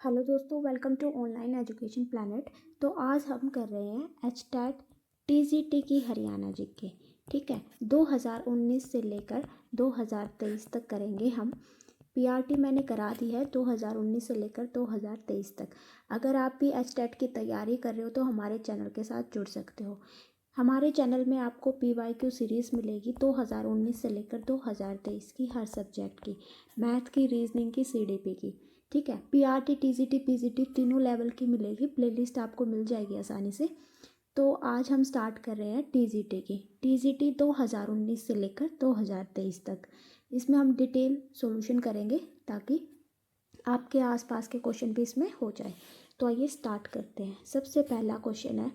Hello दोस्तों, welcome to online education planet. तो आज हम कर रहे हैं एचटेट टीजीटी की हरियाणा जीके। ठीक है, 2019 से लेकर 2023 तक करेंगे हम। पीआरटी मैंने करा दी है 2019 से लेकर 2023 तक। अगर आप भी एचटेट की तैयारी कर रहे हो तो हमारे चैनल के साथ जुड़ सकते हो। हमारे चैनल में आपको पीवाईक्यू सीरीज़ मिलेगी 2019 से लेकर 2023 की, हर सब्जेक्ट की, मैथ की, रीजनिंग की, सीडीपी की। ठीक है, पीआरटी, टीजीटी, पीजीटी तीनों लेवल की मिलेगी। प्लेलिस्ट आपको मिल जाएगी आसानी से। तो आज हम स्टार्ट कर रहे हैं टीजीटी की। टीजीटी 2019 से लेकर 2023 तक। इसमें हम डिटेल सॉल्यूशन करेंगे ताकि आपके आसपास के क्वेश्चन भी इसमें हो जाए। तो आइए स्टार्ट करते हैं। सबसे पहला क्वेश्चन है,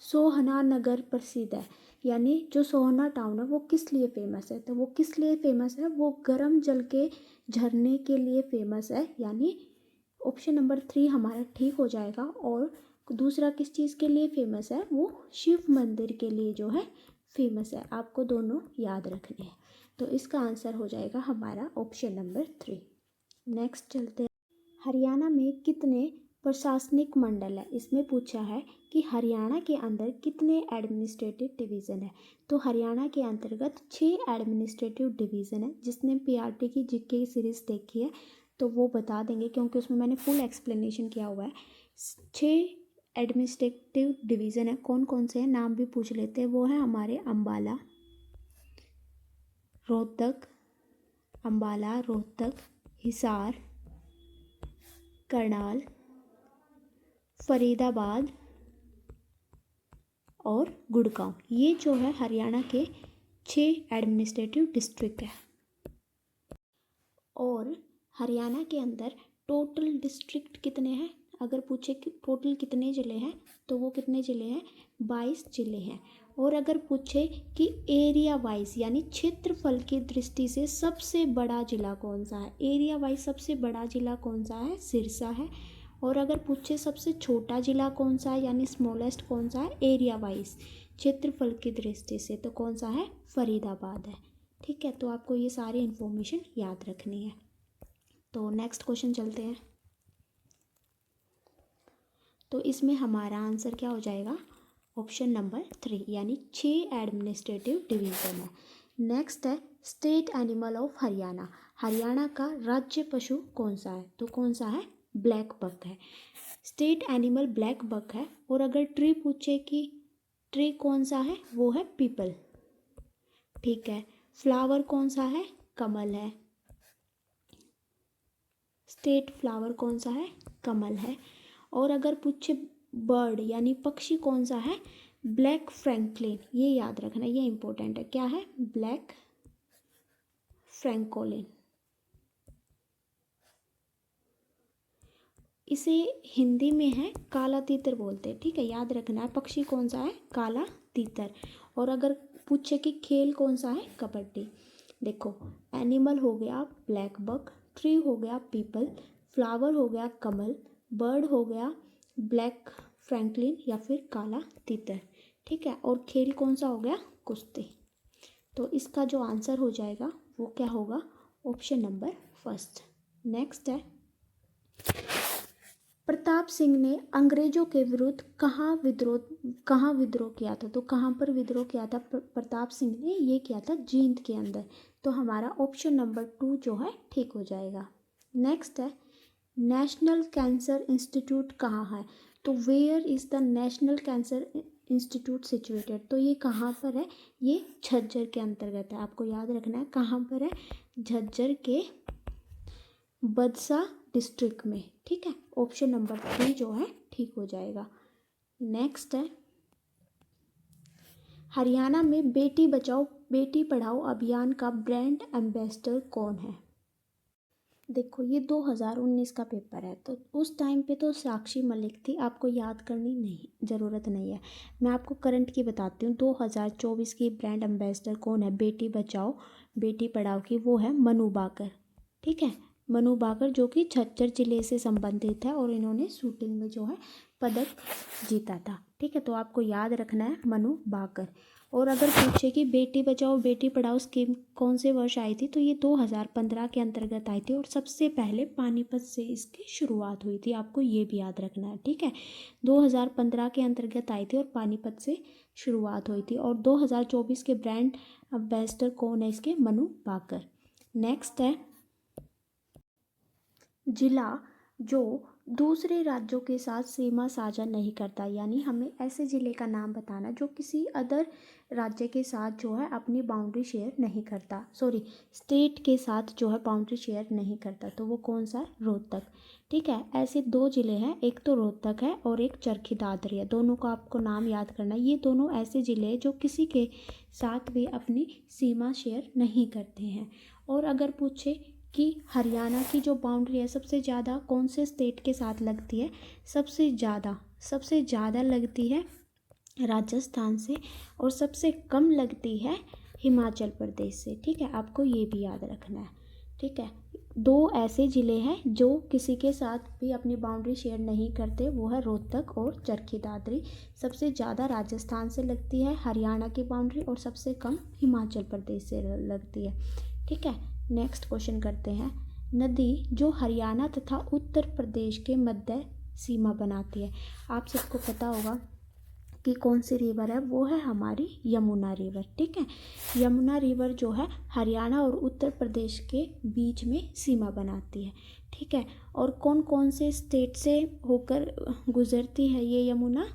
सोहना नगर प्रसिद्ध है, यानी जो सोहना टाउन है वो किस लिए फेमस है? तो वो किस लिए फेमस है? वो गर्म जल के झरने के लिए फेमस है, यानी ऑप्शन नंबर 3 हमारा ठीक हो जाएगा। और दूसरा किस चीज़ के लिए फेमस है? वो शिव मंदिर के लिए जो है फेमस है। आपको दोनों याद रखने हैं। तो इसका आंसर हो जाएगा हमारा ऑप्शन नंबर 3। नेक्स्ट चलते हैं। हरियाणा में कितने प्रशासनिक मंडल है? इसमें पूछा है कि हरियाणा के अंदर कितने एडमिनिस्ट्रेटिव डिवीज़न है। तो हरियाणा के अंतर्गत 6 एडमिनिस्ट्रेटिव डिवीज़न है। जिसने पीआरटी की जीके सीरीज़ देखी है तो वो बता देंगे, क्योंकि उसमें मैंने फुल एक्सप्लेनेशन किया हुआ है। 6 एडमिनिस्ट्रेटिव डिवीज़न है। कौन कौन से हैं नाम भी पूछ लेते हैं। वो है हमारे अम्बाला, रोहतक, हिसार, करनाल, फरीदाबाद और गुड़गांव। ये जो है हरियाणा के 6 एडमिनिस्ट्रेटिव डिस्ट्रिक्ट है। और हरियाणा के अंदर टोटल डिस्ट्रिक्ट कितने हैं? अगर पूछे कि टोटल कितने ज़िले हैं तो वो कितने ज़िले हैं? 22 ज़िले हैं। और अगर पूछे कि एरिया वाइज यानी क्षेत्रफल की दृष्टि से सबसे बड़ा ज़िला कौन सा है? एरिया वाइज सबसे बड़ा ज़िला कौन सा है? सिरसा है। और अगर पूछे सबसे छोटा ज़िला कौन सा है यानी स्मॉलेस्ट कौन सा है एरिया वाइज क्षेत्रफल की दृष्टि से, तो कौन सा है? फरीदाबाद है। ठीक है, तो आपको ये सारी इन्फॉर्मेशन याद रखनी है। तो नेक्स्ट क्वेश्चन चलते हैं। तो इसमें हमारा आंसर क्या हो जाएगा? ऑप्शन नंबर 3, यानी 6 एडमिनिस्ट्रेटिव डिवीज़न है। नेक्स्ट है, state animal of Haryana. Haryana का राज्य पशु कौन सा है? तो कौन सा है? ब्लैक बक है। स्टेट एनिमल ब्लैक बक है। और अगर ट्री पूछे कि ट्री कौन सा है, वो है पीपल। ठीक है, फ्लावर कौन सा है? कमल है। स्टेट फ्लावर कौन सा है? कमल है। और अगर पूछे बर्ड यानी पक्षी कौन सा है? Black Franklin. ये याद रखना, ये इंपॉर्टेंट है। क्या है? Black francolin. इसे हिंदी में है काला तीतर बोलते हैं। ठीक है, याद रखना है। पक्षी कौन सा है? काला तीतर। और अगर पूछे कि खेल कौन सा है? कबड्डी। देखो, एनिमल हो गया ब्लैक बक, ट्री हो गया पीपल, फ्लावर हो गया कमल, बर्ड हो गया ब्लैक फ्रैंकलिन या फिर काला तीतर। ठीक है, और खेल कौन सा हो गया? कुश्ती। तो इसका जो आंसर हो जाएगा वो क्या होगा? Option number 1। नेक्स्ट है, प्रताप सिंह ने अंग्रेजों के विरुद्ध कहाँ विद्रोह किया था? तो कहाँ पर विद्रोह किया था प्रताप सिंह ने? ये किया था जींद के अंदर। तो हमारा ऑप्शन नंबर 2 जो है ठीक हो जाएगा। नेक्स्ट है, नेशनल कैंसर इंस्टीट्यूट कहाँ है? तो where is the national cancer institute situated? तो ये कहाँ पर है? ये झज्जर के अंतर्गत है। आपको याद रखना है कहाँ पर है? झज्जर के बदसा डिस्ट्रिक्ट में। ठीक है, ऑप्शन नंबर 3 जो है ठीक हो जाएगा। नेक्स्ट है, हरियाणा में बेटी बचाओ बेटी पढ़ाओ अभियान का ब्रांड एम्बेसडर कौन है? देखो, ये 2019 का पेपर है तो उस टाइम पे तो साक्षी मलिक थी। आपको याद करनी नहीं ज़रूरत नहीं है। मैं आपको करंट की बताती हूँ। 2024 की ब्रांड एम्बेसडर कौन है बेटी बचाओ बेटी पढ़ाओ की? वो है मनु बाकर। ठीक है, मनु बाकर जो कि झज्जर जिले से संबंधित है और इन्होंने शूटिंग में जो है पदक जीता था। ठीक है, तो आपको याद रखना है मनु बाकर। और अगर पूछे कि बेटी बचाओ बेटी पढ़ाओ स्कीम कौन से वर्ष आई थी, तो ये 2015 के अंतर्गत आई थी और सबसे पहले पानीपत से इसकी शुरुआत हुई थी। आपको ये भी याद रखना है, ठीक है। 2015 के अंतर्गत आई थी और पानीपत से शुरुआत हुई थी। और 2024 के ब्रांड एम्बेसडर कौन है इसके? मनु भाकर। नेक्स्ट है जिला जो दूसरे राज्यों के साथ सीमा साझा नहीं करता, यानी हमें ऐसे ज़िले का नाम बताना जो किसी अदर राज्य के साथ जो है अपनी बाउंड्री शेयर नहीं करता, सॉरी स्टेट के साथ जो है बाउंड्री शेयर नहीं करता, तो वो कौन सा? रोहतक। ठीक है, ऐसे दो ज़िले हैं, एक तो रोहतक है और एक चरखी दादरी है। दोनों का आपको नाम याद करना है। ये दोनों ऐसे ज़िले हैं जो किसी के साथ भी अपनी सीमा शेयर नहीं करते हैं। और अगर पूछे कि हरियाणा की जो बाउंड्री है सबसे ज़्यादा कौन से स्टेट के साथ लगती है? सबसे ज़्यादा लगती है राजस्थान से और सबसे कम लगती है हिमाचल प्रदेश से। ठीक है, आपको ये भी याद रखना है। ठीक है, दो ऐसे ज़िले हैं जो किसी के साथ भी अपनी बाउंड्री शेयर नहीं करते, वो है रोहतक और चरखी दादरी। सबसे ज़्यादा राजस्थान से लगती है हरियाणा की बाउंड्री और सबसे कम हिमाचल प्रदेश से लगती है। ठीक है, नेक्स्ट क्वेश्चन करते हैं। नदी जो हरियाणा तथा उत्तर प्रदेश के मध्य सीमा बनाती है, आप सबको पता होगा कि कौन सी रिवर है? वो है हमारी यमुना रिवर। ठीक है, यमुना रिवर जो है हरियाणा और उत्तर प्रदेश के बीच में सीमा बनाती है। ठीक है, और कौन कौन से स्टेट से होकर गुजरती है ये यमुना?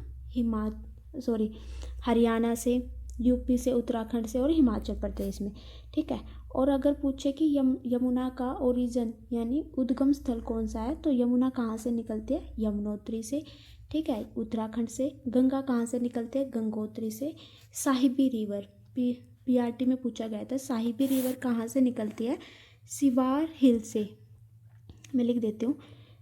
हरियाणा से, यूपी से, उत्तराखंड से और हिमाचल प्रदेश में। ठीक है, और अगर पूछे कि यमुना का ओरिजिन यानी उद्गम स्थल कौन सा है, तो यमुना कहाँ से निकलती है? यमुनोत्री से। ठीक है, उत्तराखंड से। गंगा कहाँ से निकलती है? गंगोत्री से। साहिबी रिवर पीआरटी में पूछा गया था, साहिबी रिवर कहाँ से निकलती है? सिवार हिल से। मैं लिख देती हूँ,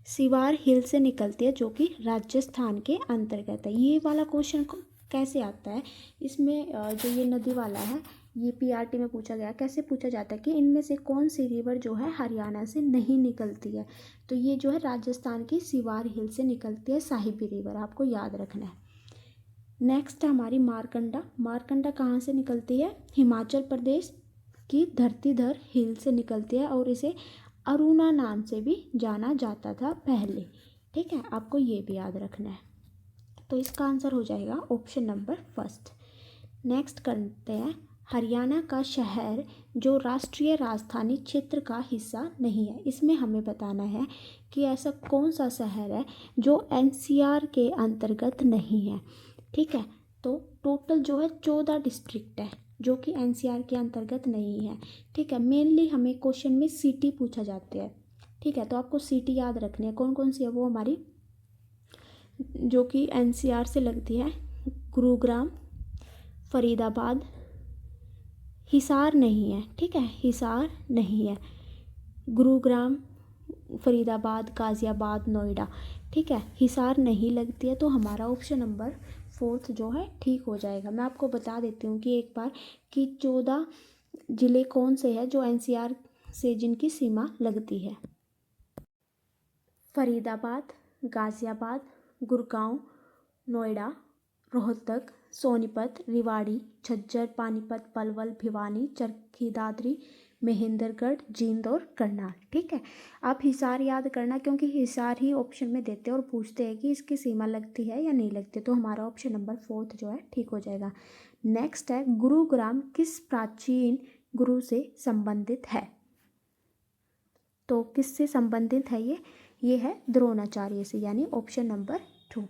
सिवार हिल से निकलती है, जो कि राजस्थान के अंतर्गत है। ये वाला क्वेश्चन कैसे आता है? इसमें जो ये नदी वाला है ये पीआरटी में पूछा गया। कैसे पूछा जाता है कि इनमें से कौन सी रिवर जो है हरियाणा से नहीं निकलती है? तो ये जो है राजस्थान की सिवार हिल से निकलती है साहिबी रिवर, आपको याद रखना है। नेक्स्ट है हमारी मारकंडा। मारकंडा कहाँ से निकलती है? हिमाचल प्रदेश की धरतीधर हिल से निकलती है और इसे अरुणा नाम से भी जाना जाता था पहले। ठीक है, आपको ये भी याद रखना है। तो इसका आंसर हो जाएगा ऑप्शन नंबर फर्स्ट। नेक्स्ट करते हैं, हरियाणा का शहर जो राष्ट्रीय राजधानी क्षेत्र का हिस्सा नहीं है। इसमें हमें बताना है कि ऐसा कौन सा शहर है जो एनसीआर के अंतर्गत नहीं है। ठीक है, तो टोटल जो है 14 डिस्ट्रिक्ट है जो कि एनसीआर के अंतर्गत नहीं है। ठीक है, मेनली हमें क्वेश्चन में सिटी पूछा जाता है। ठीक है, तो आपको सिटी याद रखनी है। कौन कौन सी है वो हमारी जो कि एनसीआर से लगती है? गुरुग्राम, फरीदाबाद, हिसार नहीं है। ठीक है, हिसार नहीं है। गुरुग्राम, फरीदाबाद, गाज़ियाबाद, नोएडा। ठीक है, हिसार नहीं लगती है, तो हमारा ऑप्शन नंबर फोर्थ जो है ठीक हो जाएगा। मैं आपको बता देती हूँ कि एक बार कि 14 ज़िले कौन से हैं जो एनसीआर से जिनकी सीमा लगती है। फरीदाबाद, गाज़ियाबाद, गुड़गांव, नोएडा, रोहतक, सोनीपत, रेवाड़ी, झज्जर, पानीपत, पलवल, भिवानी, चरखी दादरी, महेंद्रगढ़, जींद और करनाल। ठीक है, आप हिसार याद करना क्योंकि हिसार ही ऑप्शन में देते हैं और पूछते हैं कि इसकी सीमा लगती है या नहीं लगती, तो हमारा ऑप्शन नंबर फोर्थ जो है ठीक हो जाएगा। नेक्स्ट है, गुरुग्राम किस प्राचीन गुरु से संबंधित है? तो किससे संबंधित है ये है द्रोणाचार्य से, यानी ऑप्शन नंबर 2।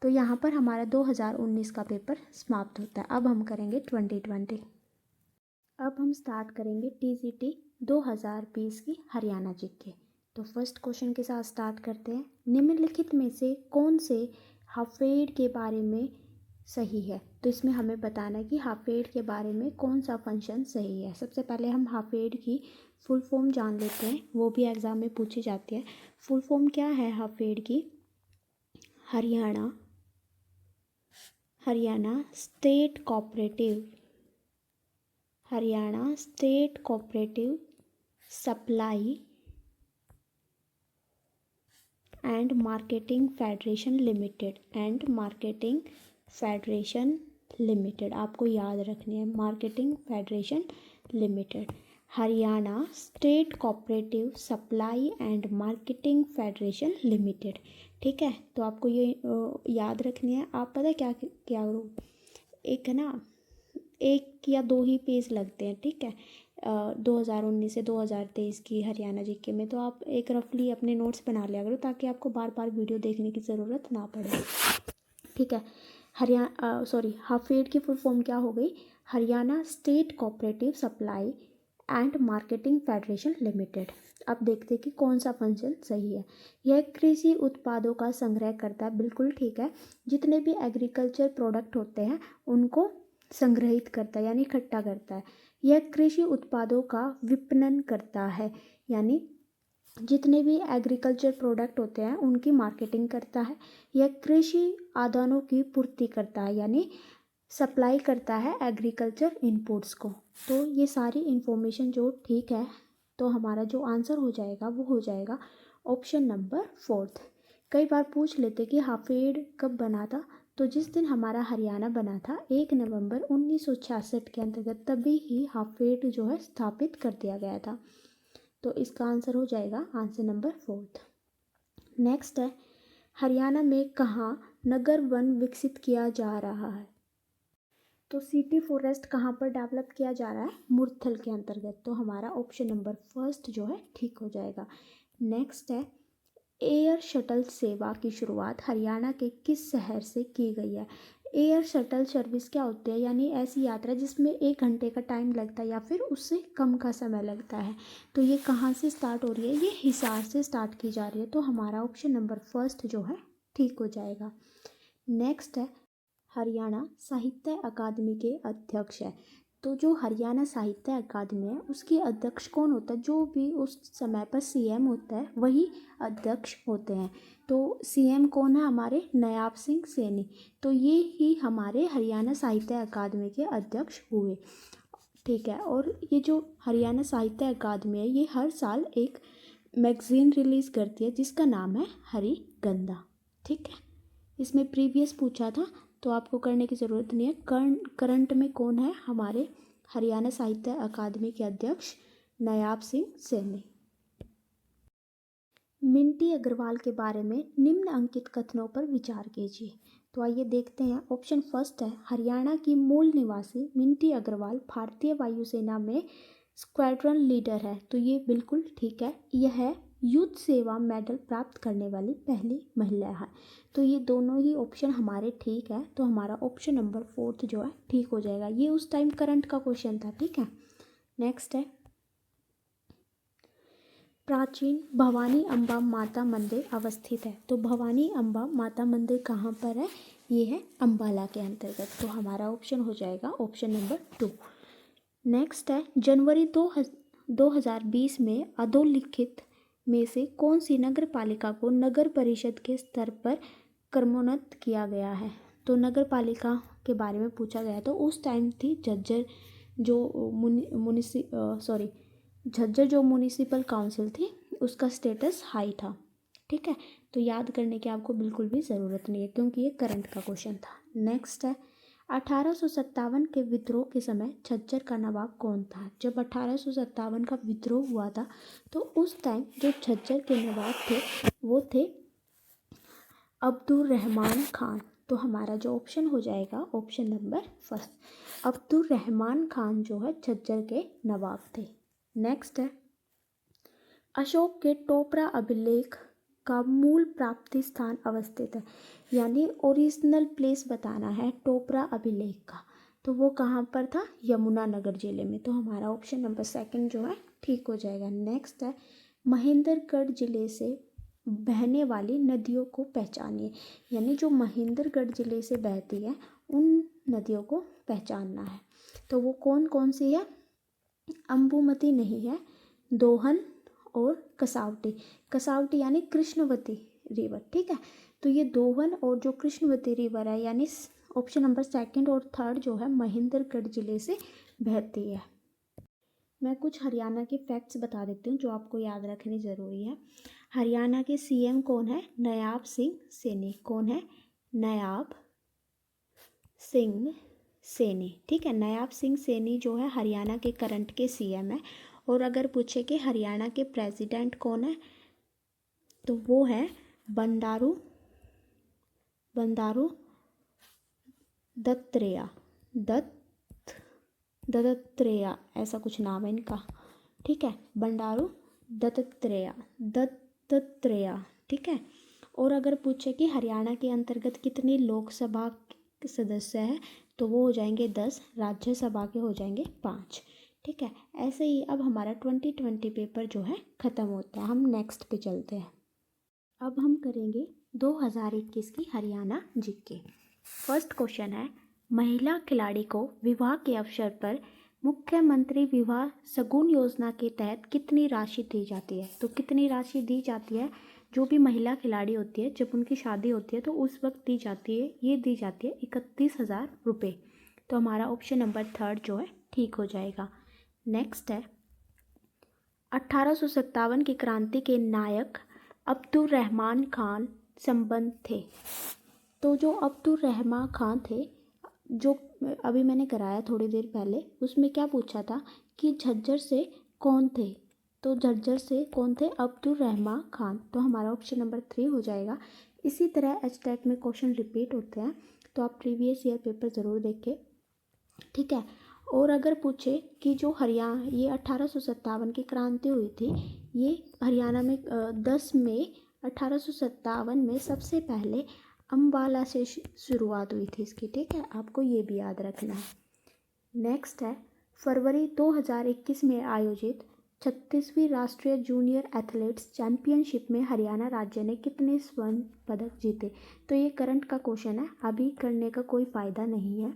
तो यहाँ पर हमारा 2019 का पेपर समाप्त होता है। अब हम करेंगे 2020। अब हम स्टार्ट करेंगे टीजीटी 2020 की हरियाणा जीके। तो फर्स्ट क्वेश्चन के साथ स्टार्ट करते हैं। निम्नलिखित में से कौन से हाफेड के बारे में सही है? तो इसमें हमें बताना है कि हाफेड के बारे में कौन सा फंक्शन सही है। सबसे पहले हम हाफेड की फुल फॉर्म जान लेते हैं, वो भी एग्ज़ाम में पूछी जाती है। फुल फॉर्म क्या है हाफेड की? Haryana state cooperative supply and marketing federation limited limited, आपको याद रखनी है, marketing federation limited. Haryana state cooperative supply and marketing federation limited. ठीक है, तो आपको ये याद रखनी है। आप पता है क्या क्या करो, एक है ना, एक या दो ही पेज लगते हैं, ठीक है, 2019 से 2023 की हरियाणा जीके में। तो आप एक रफली अपने नोट्स बना लिया करो ताकि आपको बार बार वीडियो देखने की ज़रूरत ना पड़े। ठीक है, हाफेड की फुल फॉर्म क्या हो गई, Haryana state cooperative supply and marketing federation limited. अब देखते हैं कि कौन सा फंक्शन सही है। यह कृषि उत्पादों का संग्रह करता है, बिल्कुल ठीक है। जितने भी एग्रीकल्चर प्रोडक्ट होते हैं उनको संग्रहित करता है यानी इकट्ठा करता है। यह कृषि उत्पादों का विपणन करता है, यानी जितने भी एग्रीकल्चर प्रोडक्ट होते हैं उनकी मार्केटिंग करता है। यह कृषि आदानों की पूर्ति करता है, यानी सप्लाई करता है एग्रीकल्चर इनपुट्स को। तो ये सारी इन्फॉर्मेशन जो ठीक है, तो हमारा जो आंसर हो जाएगा वो हो जाएगा ऑप्शन नंबर 4। कई बार पूछ लेते कि हाफेड कब बना था, तो जिस दिन हमारा हरियाणा बना था 1 नवंबर 1966 के अंतर्गत, तभी ही हाफेड जो है स्थापित कर दिया गया था। तो इसका आंसर हो जाएगा आंसर नंबर 4। नेक्स्ट है, हरियाणा में कहाँ नगर वन विकसित किया जा रहा है। तो सिटी फॉरेस्ट कहाँ पर डेवलप किया जा रहा है, मुरथल के अंतर्गत। तो हमारा ऑप्शन नंबर 1 जो है ठीक हो जाएगा। नेक्स्ट है, एयर शटल सेवा की शुरुआत हरियाणा के किस शहर से की गई है। एयर शटल सर्विस क्या होती है, यानी ऐसी यात्रा जिसमें 1 घंटे का टाइम लगता है या फिर उससे कम का समय लगता है। तो ये कहाँ से स्टार्ट हो रही है, ये हिसार से स्टार्ट की जा रही है। तो हमारा ऑप्शन नंबर 1 जो है ठीक हो जाएगा। नेक्स्ट है, हरियाणा साहित्य अकादमी के अध्यक्ष है। तो जो हरियाणा साहित्य अकादमी है उसके अध्यक्ष कौन होता है, जो भी उस समय पर सीएम होता है वही अध्यक्ष होते हैं। तो सीएम कौन है, हमारे नायब सिंह सैनी। तो ये ही हमारे हरियाणा साहित्य अकादमी के अध्यक्ष हुए। ठीक है, और ये जो हरियाणा साहित्य अकादमी है ये हर साल एक मैगज़ीन रिलीज़ करती है जिसका नाम है हरिगंधा। ठीक है, इसमें प्रीवियस पूछा था तो आपको करने की ज़रूरत नहीं है। करंट में कौन है, हमारे हरियाणा साहित्य अकादमी के अध्यक्ष नायब सिंह सैनी। मिंटी अग्रवाल के बारे में निम्न अंकित कथनों पर विचार कीजिए। तो आइए देखते हैं। ऑप्शन 1 है, हरियाणा की मूल निवासी मिंटी अग्रवाल भारतीय वायुसेना में स्क्वाड्रन लीडर है। तो ये बिल्कुल ठीक है, यह युद्ध सेवा मेडल प्राप्त करने वाली पहली महिला है। तो ये दोनों ही ऑप्शन हमारे ठीक है। तो हमारा ऑप्शन नंबर 4 जो है ठीक हो जाएगा। ये उस टाइम करंट का क्वेश्चन था। ठीक है, नेक्स्ट है, प्राचीन भवानी अम्बा माता मंदिर अवस्थित है। तो भवानी अम्बा माता मंदिर कहाँ पर है, ये है अम्बाला के अंतर्गत। तो हमारा ऑप्शन हो जाएगा ऑप्शन नंबर 2। नेक्स्ट है, जनवरी 2020 में अधोलिखित में से कौन सी नगर पालिका को नगर परिषद के स्तर पर क्रमोन्नत किया गया है। तो नगर पालिका के बारे में पूछा गया तो उस टाइम थी झज्जर जो म्यूनिसिपल काउंसिल थी उसका स्टेटस हाई था। ठीक है, तो याद करने की आपको बिल्कुल भी ज़रूरत नहीं है क्योंकि ये करंट का क्वेश्चन था। नेक्स्ट है, 1857 के विद्रोह के समय झज्जर का नवाब कौन था। जब 1857 का विद्रोह हुआ था तो उस टाइम जो झज्जर के नवाब थे वो थे अब्दुल रहमान खान। तो हमारा जो ऑप्शन हो जाएगा ऑप्शन नंबर 1, अब्दुल रहमान खान जो है झज्जर के नवाब थे। नेक्स्ट है, अशोक के टोपरा अभिलेख का मूल प्राप्ति स्थान अवस्थित है, यानी ओरिजिनल प्लेस बताना है टोपरा अभिलेख का। तो वो कहाँ पर था, यमुनानगर जिले में। तो हमारा ऑप्शन नंबर 2 जो है ठीक हो जाएगा। नेक्स्ट है, महेंद्रगढ़ जिले से बहने वाली नदियों को पहचानिए, यानी जो महेंद्रगढ़ जिले से बहती है उन नदियों को पहचानना है। तो वो कौन कौन सी है, अंबुमती नहीं है, दोहन और कसावटी यानी कृष्णवती रिवर। ठीक है, तो ये दोहन और जो कृष्णवती रिवर है यानी ऑप्शन नंबर 2 और 3 जो है महेंद्रगढ़ जिले से बहती है। मैं कुछ हरियाणा के फैक्ट्स बता देती हूँ जो आपको याद रखनी ज़रूरी है। हरियाणा के सीएम कौन है, नायब सिंह सैनी। कौन है, नायब सिंह सैनी, ठीक है। नायाब सिंह सैनी जो है हरियाणा के करंट के सीएम है। और अगर पूछे कि हरियाणा के प्रेसिडेंट कौन है, तो वो है बंडारू दत्तात्रेय, दत्तात्रेय ऐसा कुछ नाम है इनका, ठीक है। बंडारू दत्तात्रेय, ठीक है। और अगर पूछे कि हरियाणा के अंतर्गत कितनी लोकसभा सदस्य हैं, तो वो हो जाएंगे 10, राज्यसभा के हो जाएंगे 5, ठीक है। ऐसे ही अब हमारा 2020 पेपर जो है ख़त्म होता है। हम नेक्स्ट पे चलते हैं। अब हम करेंगे 2021 की हरियाणा जीके। फर्स्ट क्वेश्चन है, महिला खिलाड़ी को विवाह के अवसर पर मुख्यमंत्री विवाह शगुन योजना के तहत कितनी राशि दी जाती है। तो कितनी राशि दी जाती है, जो भी महिला खिलाड़ी होती है जब उनकी शादी होती है तो उस वक्त दी जाती है, ये दी जाती है 31,000 रुपये। तो हमारा ऑप्शन नंबर 3 जो है ठीक हो जाएगा। नेक्स्ट है, 1857 की क्रांति के नायक अब्दुल रहमान खान संबंध थे। तो जो अब्दुल रहमान खान थे, जो अभी मैंने कराया थोड़ी देर पहले, उसमें क्या पूछा था कि झज्जर से कौन थे। तो झज्जर से कौन थे, अब्दुल रहमान खान। तो हमारा ऑप्शन नंबर 3 हो जाएगा। इसी तरह एचटेट में क्वेश्चन रिपीट होते हैं, तो आप प्रीवियस ईयर पेपर ज़रूर देखें, ठीक है। और अगर पूछे कि जो हरियाणा, ये 1857 की क्रांति हुई थी, ये हरियाणा में 10 मई 1857 में सबसे पहले अम्बाला से शुरुआत हुई थी इसकी, ठीक है। आपको ये भी याद रखना है। नेक्स्ट है, फरवरी 2021 में आयोजित 36वीं राष्ट्रीय जूनियर एथलेट्स चैंपियनशिप में हरियाणा राज्य ने कितने स्वर्ण पदक जीते। तो ये करंट का क्वेश्चन है, अभी करने का कोई फ़ायदा नहीं है।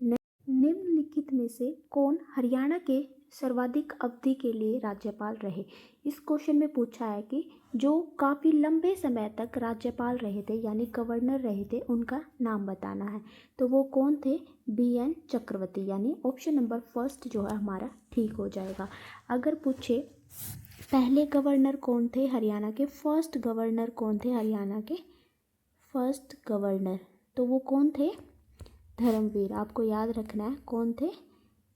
निम्नलिखित में से कौन हरियाणा के सर्वाधिक अवधि के लिए राज्यपाल रहे। इस क्वेश्चन में पूछा है कि जो काफ़ी लंबे समय तक राज्यपाल रहे थे यानी गवर्नर रहे थे, उनका नाम बताना है। तो वो कौन थे, BN चक्रवर्ती, यानी ऑप्शन नंबर 1 जो है हमारा ठीक हो जाएगा। अगर पूछे पहले गवर्नर कौन थे हरियाणा के, फर्स्ट गवर्नर कौन थे हरियाणा के, फर्स्ट गवर्नर, तो वो कौन थे, धर्मवीर। आपको याद रखना है कौन थे,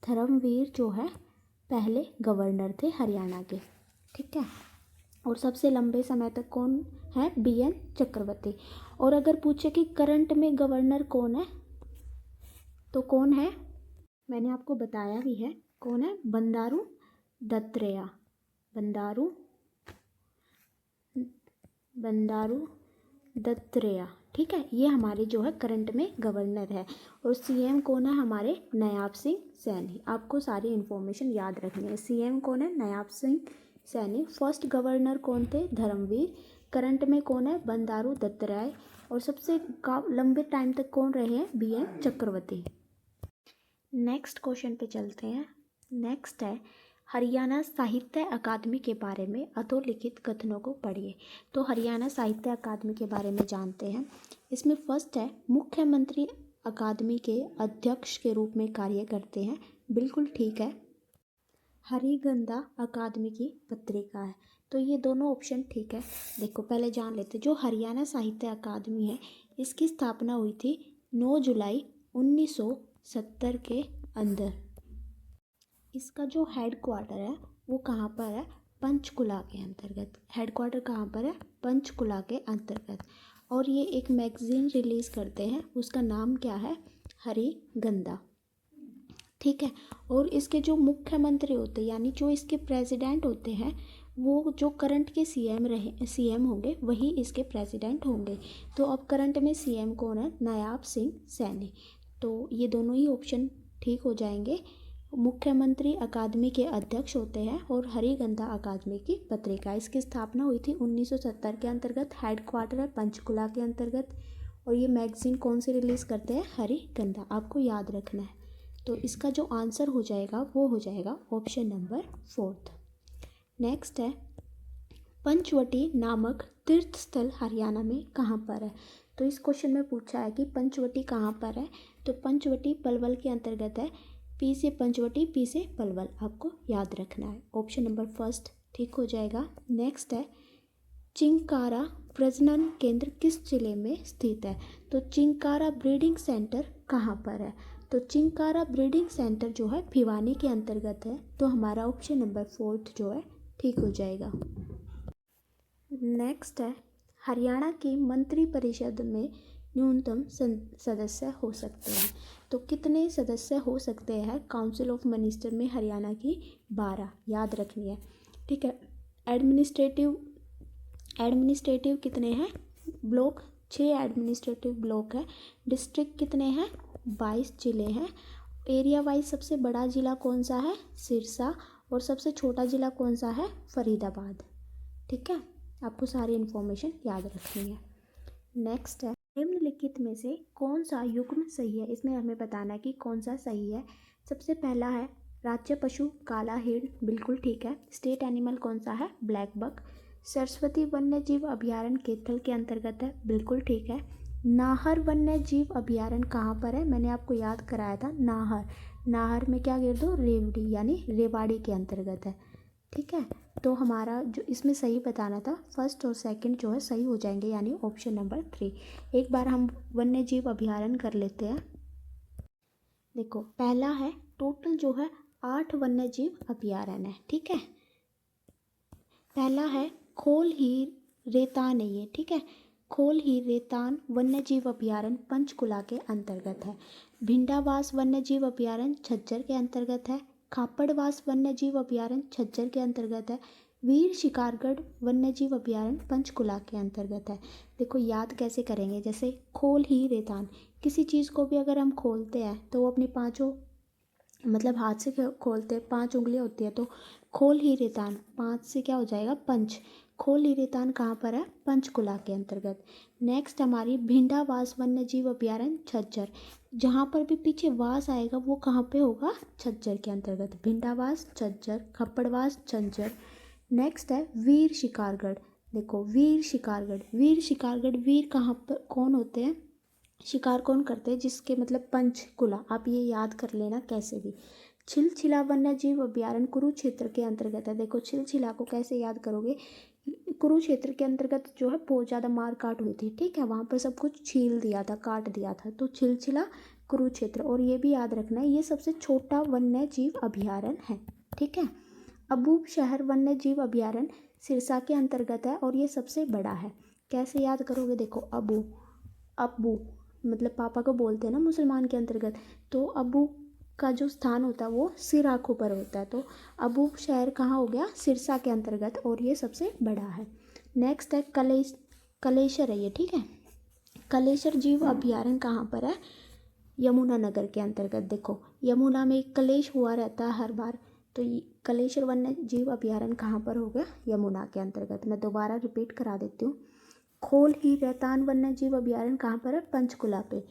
धर्मवीर जो है पहले गवर्नर थे हरियाणा के, ठीक है। और सबसे लंबे समय तक कौन है, BN चक्रवर्ती। और अगर पूछे कि करंट में गवर्नर कौन है, तो कौन है, मैंने आपको बताया भी है कौन है, बंडारू दत्तात्रेय, ठीक है। ये हमारे जो है करंट में गवर्नर है। और CM कौन है हमारे, नायाब सिंह सैनी। आपको सारी इन्फॉर्मेशन याद रखनी है। CM कौन है, नायाब सिंह सैनी। फर्स्ट गवर्नर कौन थे, धर्मवीर। करंट में कौन है, बंडारू दत्तात्रेय। और सबसे लंबे टाइम तक कौन रहे हैं, BN चक्रवर्ती। नेक्स्ट क्वेश्चन पे चलते हैं। नेक्स्ट है, हरियाणा साहित्य अकादमी के बारे में अधोलिखित कथनों को पढ़िए। तो हरियाणा साहित्य अकादमी के बारे में जानते हैं। इसमें फर्स्ट है, मुख्यमंत्री अकादमी के अध्यक्ष के रूप में कार्य करते हैं, बिल्कुल ठीक है। हरिगंधा अकादमी की पत्रिका है, तो ये दोनों ऑप्शन ठीक है। देखो पहले जान लेते, जो हरियाणा साहित्य अकादमी है, इसकी स्थापना हुई थी 9 जुलाई 1970 के अंदर। इसका जो हेड क्वार्टर है वो कहाँ पर है, पंचकुला के अंतर्गत। हेड क्वार्टर कहाँ पर है, पंचकुला के अंतर्गत। और ये एक मैगज़ीन रिलीज़ करते हैं, उसका नाम क्या है, हरिगंधा, ठीक है। और इसके जो मुख्यमंत्री होते हैं यानी जो इसके प्रेसिडेंट होते हैं, वो जो करंट के CM होंगे वही इसके प्रेसिडेंट होंगे। तो अब करंट में CM कौन है, नायाब सिंह सैनी। तो ये दोनों ही ऑप्शन ठीक हो जाएंगे। मुख्यमंत्री अकादमी के अध्यक्ष होते हैं और हरिगंधा अकादमी की पत्रिका, इसकी स्थापना हुई थी 1970 के अंतर्गत। हेड क्वार्टर है पंचकुला के अंतर्गत। और ये मैगज़ीन कौन सी रिलीज़ करते हैं, हरिगंधा। आपको याद रखना है। तो इसका जो आंसर हो जाएगा वो हो जाएगा ऑप्शन नंबर 4। नेक्स्ट है, पंचवटी नामक तीर्थ स्थल हरियाणा में कहाँ पर है। तो इस क्वेश्चन में पूछा है कि पंचवटी कहाँ पर है। तो पंचवटी पलवल के अंतर्गत है। P से पंचवटी, P से पलवल, आपको याद रखना है। ऑप्शन नंबर 1 ठीक हो जाएगा। नेक्स्ट है, चिंकारा प्रजनन केंद्र किस जिले में स्थित है। तो चिंकारा ब्रीडिंग सेंटर कहाँ पर है। तो चिंकारा ब्रीडिंग सेंटर जो है भिवानी के अंतर्गत है, तो हमारा ऑप्शन नंबर 4 जो है ठीक हो जाएगा। नेक्स्ट है, हरियाणा की मंत्री परिषद में न्यूनतम सदस्य हो सकते हैं। तो कितने सदस्य हो सकते हैं काउंसिल ऑफ मिनिस्टर में हरियाणा की? 12 याद रखनी है, ठीक है। एडमिनिस्ट्रेटिव कितने हैं? ब्लॉक 6 एडमिनिस्ट्रेटिव ब्लॉक है। डिस्ट्रिक्ट कितने हैं? 22 जिले हैं। एरिया वाइज सबसे बड़ा ज़िला कौन सा है? सिरसा। और सबसे छोटा ज़िला कौन सा है? फरीदाबाद। ठीक है, आपको सारी इन्फॉर्मेशन याद रखनी है। नेक्स्ट है, निम्नलिखित में से कौन सा युग्म सही है? इसमें हमें बताना है कि कौन सा सही है। सबसे पहला है राज्य पशु काला हिरण, बिल्कुल ठीक है। स्टेट एनिमल कौन सा है? Black buck. सरस्वती वन्य जीव अभ्यारण्य कैथल के अंतर्गत है, बिल्कुल ठीक है। नाहर वन्य जीव अभ्यारण्य कहाँ पर है? मैंने आपको याद कराया था, नाहर में क्या गिर दो? रेवड़ी, यानी रेवाड़ी के अंतर्गत है। ठीक है, तो हमारा जो इसमें सही बताना था, फर्स्ट और सेकंड जो है सही हो जाएंगे, यानी ऑप्शन नंबर 3। एक बार हम वन्य जीव अभ्यारण्य कर लेते हैं। देखो, पहला है, टोटल जो है 8 वन्य जीव अभ्यारण्य है। ठीक है, पहला है खोल हीर रेतान है ये, ठीक है। खोल हीर रेतान वन्य जीव अभ्यारण्य पंचकुला के अंतर्गत है। भिंडावास वन्य जीव अभ्यारण्य झज्जर के अंतर्गत है। खापड़वास वन्य जीव अभ्यारण्य झज्जर के अंतर्गत है। वीर शिकारगढ़ वन्य जीव अभ्यारण्य पंचकुला के अंतर्गत है। देखो याद कैसे करेंगे, जैसे खोल ही रेतान, किसी चीज़ को भी अगर हम खोलते हैं तो वो अपनी पांचों मतलब हाथ से खोलते हैं, 5 उंगलियां होती है, तो खोल ही रेतान 5 से क्या हो जाएगा? पंच। खोल ही रेतान कहाँ पर है? पंचकुला के अंतर्गत। नेक्स्ट हमारी भिंडावास वन्य जीव अभ्यारण्य झज्जर, जहाँ पर भी पीछे वास आएगा वो कहाँ पे होगा? झज्जर के अंतर्गत। भिंडावास झज्जर, खप्पड़वास झज्जर। नेक्स्ट है वीर शिकारगढ़। देखो वीर शिकारगढ़ वीर कहाँ पर कौन होते हैं? शिकार कौन करते हैं? जिसके मतलब पंचकुला, आप ये याद कर लेना कैसे भी। छिलछिला वन्य जीव अभ्यारण्य कुरुक्षेत्र के अंतर्गत है। देखो छिलछिला को कैसे याद करोगे? कुरुक्षेत्र के अंतर्गत जो है बहुत ज़्यादा मार काट हुई थी, ठीक है, वहाँ पर सब कुछ छील दिया था, काट दिया था, तो छिलछिला कुरुक्षेत्र। और ये भी याद रखना है, ये सबसे छोटा वन्य जीव अभ्यारण्य है। ठीक है, अबूब शहर वन्य जीव अभ्यारण्य सिरसा के अंतर्गत है और ये सबसे बड़ा है। कैसे याद करोगे? देखो अबू मतलब पापा को बोलते हैं ना मुसलमान के अंतर्गत, तो अबू का जो स्थान होता है वो सिर आँखों पर होता है, तो अबूब शहर कहाँ हो गया? सिरसा के अंतर्गत, और ये सबसे बड़ा है। नेक्स्ट है कलेशर है ये, ठीक है। कलेशर जीव अभ्यारण्य कहाँ पर है? यमुनानगर के अंतर्गत। देखो यमुना में कलेश हुआ रहता है हर बार, तो कलेशर वन्य जीव अभ्यारण्य कहाँ पर हो गया? यमुना के अंतर्गत। मैं दोबारा रिपीट करा देती हूँ। खोल ही रेतान वन्य जीव अभ्यारण्य कहाँ पर है? पंचकुला पे।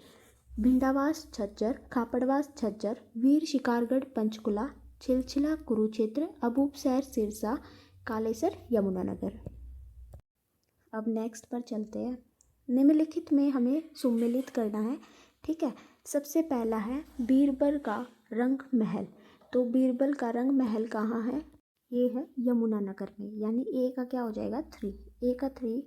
भिंडावास झज्जर, खापड़वास झज्जर, वीर शिकारगढ़ पंचकुला, छिलछिला कुरुक्षेत्र, अबूबसैर सिरसा, कालेसर यमुनानगर। अब नेक्स्ट पर चलते हैं। निम्नलिखित में हमें सम्मिलित करना है, ठीक है। सबसे पहला है बीरबल का रंग महल। तो बीरबल का रंग महल कहाँ है? ये है यमुनानगर में, यानी ए का क्या हो जाएगा? 3। ए का 3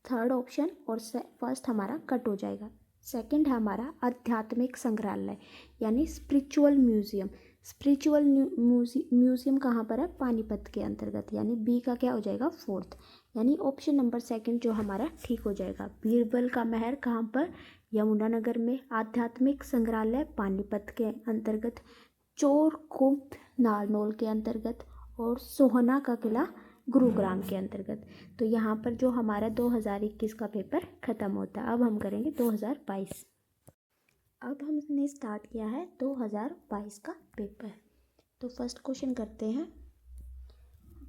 थर्ड ऑप्शन, और फर्स्ट हमारा कट हो जाएगा। सेकंड है हमारा आध्यात्मिक संग्रहालय, यानी स्पिरिचुअल म्यूजियम। स्पिरिचुअल म्यूजियम कहाँ पर है? पानीपत के अंतर्गत, यानी बी का क्या हो जाएगा? 4th, यानी ऑप्शन नंबर 2 जो हमारा ठीक हो जाएगा। बीरबल का महल कहाँ पर? यमुनानगर में। आध्यात्मिक संग्रहालय पानीपत के अंतर्गत। चोर कुप्त नारनौल के अंतर्गत। और सोहना का किला गुरुग्राम के अंतर्गत। तो यहाँ पर जो हमारा 2021 का पेपर ख़त्म होता है। अब हम करेंगे 2022। अब हमने स्टार्ट किया है 2022 का पेपर। तो फर्स्ट क्वेश्चन करते हैं।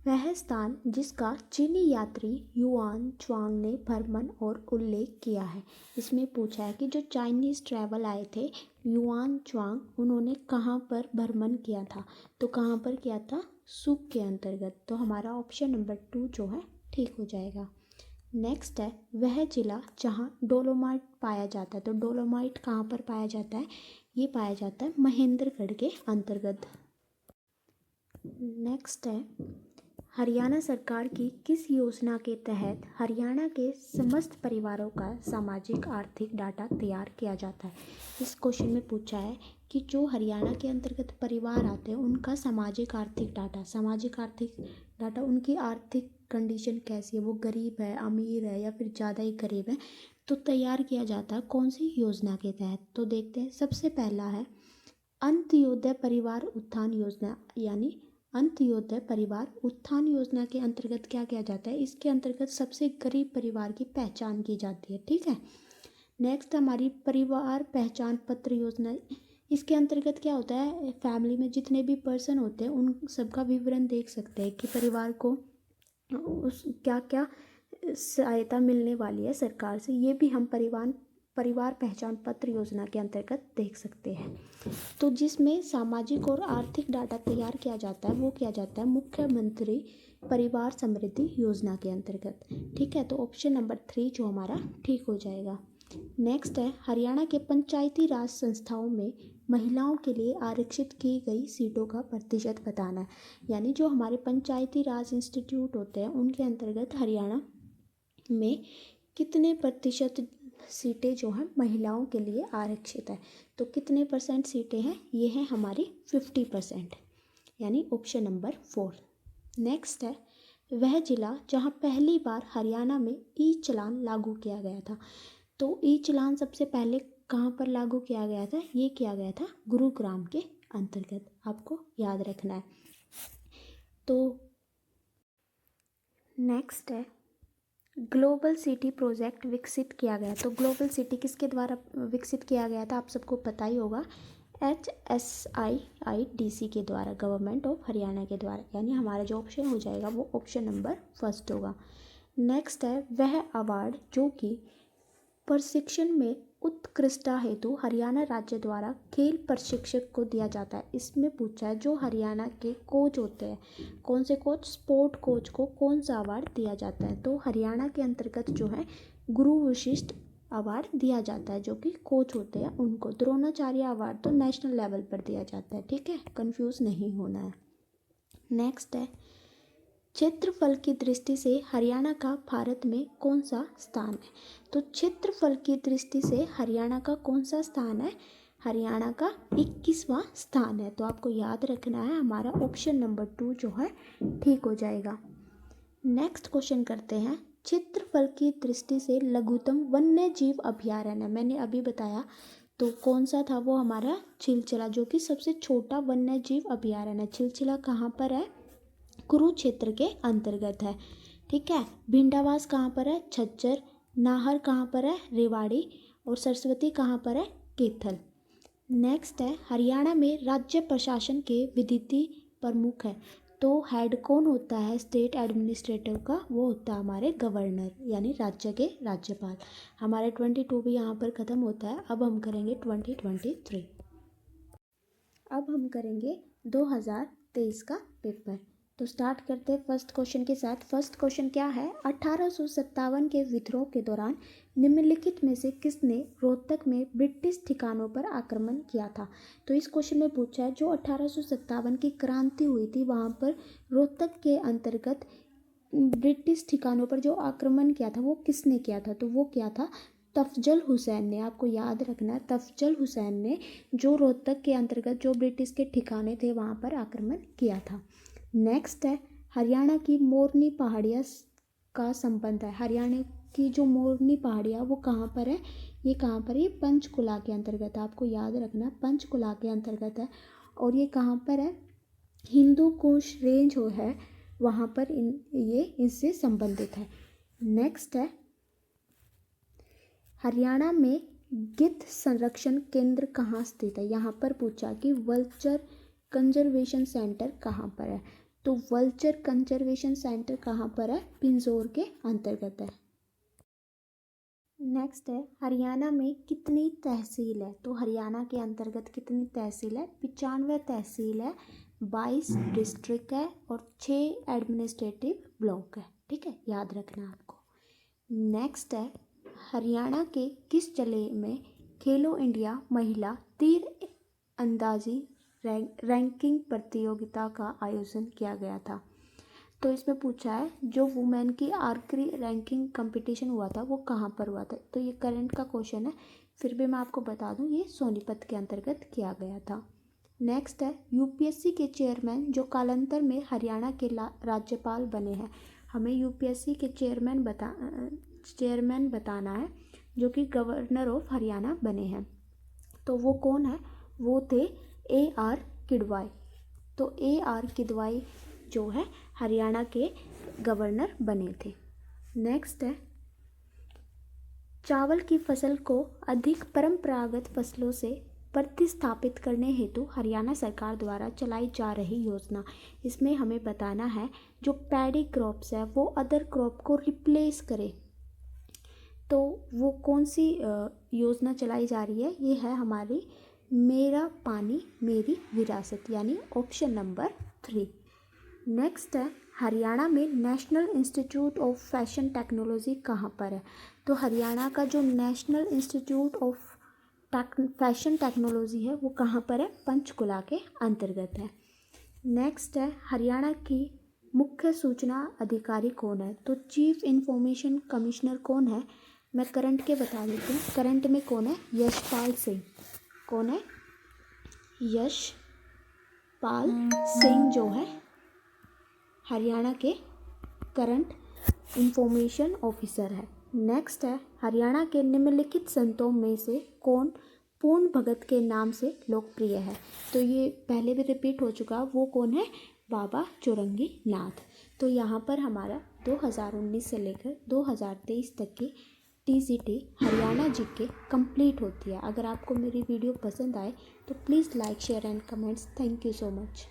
वह स्थान जिसका चीनी यात्री युआन च्वांग ने भ्रमण और उल्लेख किया है। इसमें पूछा है कि जो चाइनीज़ ट्रैवल आए थे युआन च्वांग, उन्होंने कहाँ पर भ्रमण किया था? तो कहाँ पर किया था? सूक के अंतर्गत। तो हमारा ऑप्शन नंबर 2 जो है ठीक हो जाएगा। नेक्स्ट है वह जिला जहाँ डोलोमाइट पाया जाता है। तो डोलोमाइट कहाँ पर पाया जाता है? ये पाया जाता है महेंद्रगढ़ के अंतर्गत। नेक्स्ट है हरियाणा सरकार की किस योजना के तहत हरियाणा के समस्त परिवारों का सामाजिक आर्थिक डाटा तैयार किया जाता है? इस क्वेश्चन में पूछा है कि जो हरियाणा के अंतर्गत परिवार आते हैं उनका सामाजिक आर्थिक डाटा उनकी आर्थिक कंडीशन कैसी है, वो गरीब है, अमीर है या फिर ज़्यादा ही गरीब है, तो तैयार किया जाता है कौन सी योजना के तहत? तो देखते हैं। सबसे पहला है अंत्योदय परिवार उत्थान योजना, यानी अंत्योदय परिवार उत्थान योजना के अंतर्गत क्या किया जाता है? इसके अंतर्गत सबसे गरीब परिवार की पहचान की जाती है। ठीक है। नेक्स्ट हमारी परिवार पहचान पत्र योजना। इसके अंतर्गत क्या होता है, फैमिली में जितने भी पर्सन होते हैं उन सबका विवरण देख सकते हैं कि परिवार को उस क्या क्या सहायता मिलने वाली है सरकार से, ये भी हम परिवार पहचान पत्र योजना के अंतर्गत देख सकते हैं। तो जिसमें सामाजिक और आर्थिक डाटा तैयार किया जाता है वो किया जाता है मुख्यमंत्री परिवार समृद्धि योजना के अंतर्गत। ठीक है, तो ऑप्शन नंबर 3 जो हमारा ठीक हो जाएगा। नेक्स्ट है हरियाणा के पंचायती राज संस्थाओं में महिलाओं के लिए आरक्षित की गई सीटों का प्रतिशत बताना है। यानी जो हमारे पंचायती राज इंस्टीट्यूट होते हैं उनके अंतर्गत हरियाणा में कितने प्रतिशत सीटें जो हैं महिलाओं के लिए आरक्षित है, तो कितने परसेंट सीटें हैं? ये हैं हमारी 50%, यानी ऑप्शन नंबर 4। नेक्स्ट है वह जिला जहां पहली बार हरियाणा में ई चलान लागू किया गया था। तो ई चलान सबसे पहले कहाँ पर लागू किया गया था? ये किया गया था गुरुग्राम के अंतर्गत, आपको याद रखना है। तो नेक्स्ट है ग्लोबल सिटी प्रोजेक्ट विकसित किया गया। तो ग्लोबल सिटी किसके द्वारा विकसित किया गया था? आप सबको पता ही होगा, HSIIDC के द्वारा, गवर्नमेंट ऑफ हरियाणा के द्वारा, यानी हमारा जो ऑप्शन हो जाएगा वो ऑप्शन नंबर 1 होगा। नेक्स्ट है वह अवार्ड जो कि प्रशिक्षण में उत्कृष्टता हेतु हरियाणा राज्य द्वारा खेल प्रशिक्षक को दिया जाता है। इसमें पूछा है जो हरियाणा के कोच होते हैं, कौन से कोच? स्पोर्ट कोच को कौन सा अवार्ड दिया जाता है? तो हरियाणा के अंतर्गत जो है गुरु विशिष्ट अवार्ड दिया जाता है, जो कि कोच होते हैं उनको। द्रोणाचार्य अवार्ड तो नेशनल लेवल पर दिया जाता है। ठीक है, कंफ्यूज नहीं होना है। नेक्स्ट है क्षेत्रफल की दृष्टि से हरियाणा का भारत में कौन सा स्थान है? तो क्षेत्रफल की दृष्टि से हरियाणा का कौन सा स्थान है? हरियाणा का 21वां स्थान है। तो आपको याद रखना है, हमारा ऑप्शन नंबर 2 जो है ठीक हो जाएगा। नेक्स्ट क्वेश्चन करते हैं। क्षेत्रफल की दृष्टि से लघुतम वन्य जीव अभयारण्य, मैंने अभी बताया तो कौन सा था वो? हमारा छिलचिला, जो कि सबसे छोटा वन्य जीव अभयारण्य। छिलचिला कहाँ पर है? कुरुक्षेत्र के अंतर्गत है। ठीक है। भिंडावास कहाँ पर है? झज्जर। नाहर कहाँ पर है? रेवाड़ी। और सरस्वती कहाँ पर है? कैथल। नेक्स्ट है हरियाणा में राज्य प्रशासन के विधि प्रमुख है। तो हेड कौन होता है स्टेट एडमिनिस्ट्रेटिव का? वो होता है हमारे गवर्नर, यानी राज्य के राज्यपाल। हमारे 22 भी यहाँ पर ख़त्म होता है। अब हम करेंगे 2023। अब हम करेंगे 2023 का पेपर। तो स्टार्ट करते हैं फर्स्ट क्वेश्चन के साथ। फर्स्ट क्वेश्चन क्या है? 1857 के विद्रोह के दौरान निम्नलिखित में से किसने रोहतक में ब्रिटिश ठिकानों पर आक्रमण किया था? तो इस क्वेश्चन में पूछा है जो 1857 की क्रांति हुई थी वहाँ पर रोहतक के अंतर्गत ब्रिटिश ठिकानों पर जो आक्रमण किया था वो किसने किया था? तो वो क्या था? तफजल हुसैन ने। आपको याद रखना है, तफजल हुसैन ने जो रोहतक के अंतर्गत जो ब्रिटिश के ठिकाने थे वहाँ पर आक्रमण किया था। नेक्स्ट है हरियाणा की मोरनी पहाड़ियाँ का संबंध है। हरियाणा की जो मोरनी पहाड़ियाँ वो कहाँ पर है? ये कहाँ पर है? ये पंचकुला के अंतर्गत है। आपको याद रखना, पंचकुला के अंतर्गत है। और ये कहाँ पर है? हिंदू कुश रेंज जो है वहाँ पर ये इससे संबंधित है। नेक्स्ट है हरियाणा में गिद्ध संरक्षण केंद्र कहाँ स्थित है? यहाँ पर पूछा कि वल्चर कंजर्वेशन सेंटर कहाँ पर है? तो वल्चर कंजर्वेशन सेंटर कहाँ पर है? पिंजौर के अंतर्गत है। नेक्स्ट है हरियाणा में कितनी तहसील है? तो हरियाणा के अंतर्गत कितनी तहसील है? 95 तहसील है, 22 डिस्ट्रिक्ट है और 6 एडमिनिस्ट्रेटिव ब्लॉक है। ठीक है, याद रखना आपको। नेक्स्ट है हरियाणा के किस जिले में खेलो इंडिया महिला तीर अंदाजी रैंकिंग प्रतियोगिता का आयोजन किया गया था? तो इसमें पूछा है जो वुमेन की आर्चरी रैंकिंग कंपटीशन हुआ था वो कहाँ पर हुआ था। तो ये करंट का क्वेश्चन है, फिर भी मैं आपको बता दूं ये सोनीपत के अंतर्गत किया गया था। नेक्स्ट है यूपीएससी के चेयरमैन जो कालांतर में हरियाणा के राज्यपाल बने हैं। हमें यूपीएससी के चेयरमैन बताना है जो कि गवर्नर ऑफ हरियाणा बने हैं। तो वो कौन है, वो थे AR किडवाई। तो AR किडवाई जो है हरियाणा के गवर्नर बने थे। नेक्स्ट है चावल की फसल को अधिक परंपरागत फसलों से प्रतिस्थापित करने हेतु हरियाणा सरकार द्वारा चलाई जा रही योजना। इसमें हमें बताना है जो पैडी क्रॉप्स है वो अदर क्रॉप को रिप्लेस करे, तो वो कौन सी योजना चलाई जा रही है। ये है हमारी मेरा पानी मेरी विरासत, यानी ऑप्शन नंबर 3। नेक्स्ट है हरियाणा में national institute of fashion technology कहाँ पर है। तो हरियाणा का जो national institute of fashion technology है वो कहाँ पर है, पंचकुला के अंतर्गत है। नेक्स्ट है हरियाणा की मुख्य सूचना अधिकारी कौन है। तो चीफ इंफॉर्मेशन कमिश्नर कौन है, मैं करंट के बता देती हूँ। करंट में कौन है, यशपाल सिंह। कौन है, यशपाल सिंह जो है हरियाणा के करंट इंफॉर्मेशन ऑफिसर है। नेक्स्ट है हरियाणा के निम्नलिखित संतों में से कौन पूर्ण भगत के नाम से लोकप्रिय है। तो ये पहले भी रिपीट हो चुका, वो कौन है, बाबा चौरंगी नाथ। तो यहाँ पर हमारा 2019 से लेकर 2023 तक की TGT हरियाणा जीके कंप्लीट होती है। अगर आपको मेरी वीडियो पसंद आए तो please like share and comments. Thank you so much.